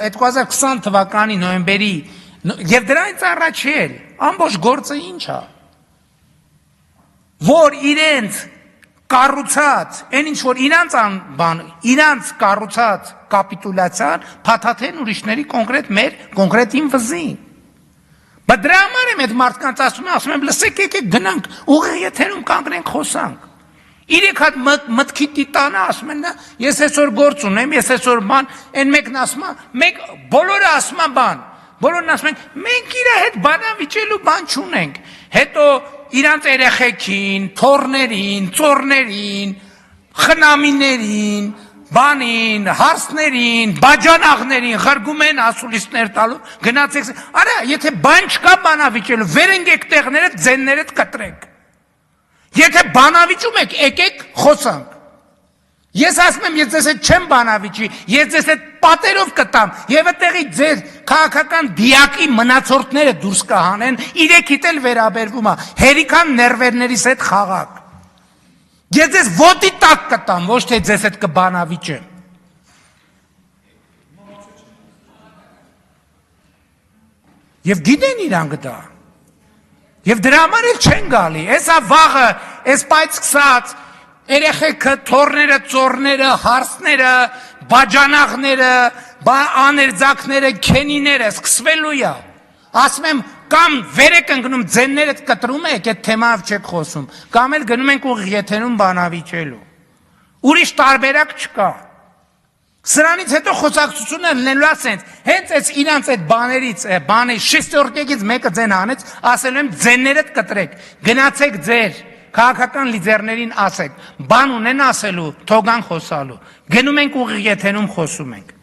2020 թվականի նոյեմբերի եւ դրանից առաջ էլ ամբողջ գործը ինչ է, որ իրենց կառուցած, այն ինչ որ իրանց կառուցած կապիտուլյացիան փաթաթեն ուրիշների կոնկրետ իմ վզին։ Բայց դրա համար եմ այդ մարդկանց ասում եմ, լսեք, եկեք գնանք ուղիղ եթերում կանգնենք խոսանք։ Իրենք հատ մտքի տիտանը ասում են, ես այսօր գործ ունեմ, ես այսօր բան, այն մեկն ասում է, բոլորը ասում են բան, բոլորն ասում են, մենք իր հետ բանավիճելու բան չունենք, հետո իրանց երեխեքին, թոռներին, ծոռներին, խնամիներին, բանին, հարսներին, բաջանաղներին ղրգում են ասուլիսներ տալու, գնացեք, արա, եթե բան չկա բանավիճելու, վեր ընկեք տեղներդ, ձեններդ կտրեք։ Եթե բանավիճում եք, եկեք խոսանք։ Ես ասում եմ, ես ձեզ հետ չեմ բանավիճի, ես ձեզ հետ պատերով կտամ, եւ այդտեղի ձեր քաղաքական դիակի մնացորդները դուրս կհանեն, իրեքիդ էլ վերաբերվում է, հերիքան ներվերներիս հետ խաղակ։ Ես ձեզ ոտի տակ կտամ, ոչ թե ձեզ հետ կբանավիճեմ։ Եվ գիտեն իրանք դա։ Եվ դրա համար էլ չեն գալի, այսա վաղը, այս պայծ կսած, երեխեքը, թոռները, ծոռները, հարսները, բաջանաղները, աներձակները, քենիները, սկսվելու է, ասում եմ, կամ վեր եք ընկնում, ձեններդ կտրում եք, այդ թեմայով չեք խոսում, կամ էլ գնում ենք ուղիղ եթերում բանավիճելու, ուրիշ տարբերակ չկա, սրանից հետո խոսակցությունը լինելու ասենց, հենց այս իրանց այդ բաների շեստորկեքից մեկը ձեն հանեց, ասելու եմ ձեններդ կտրեք, գնացեք ձեր քաղաքական լիդերներին ասեք, բան ունեն ասելու, թողան խոսալու, գնում ենք ուղիղ եթերում խոսում ենք։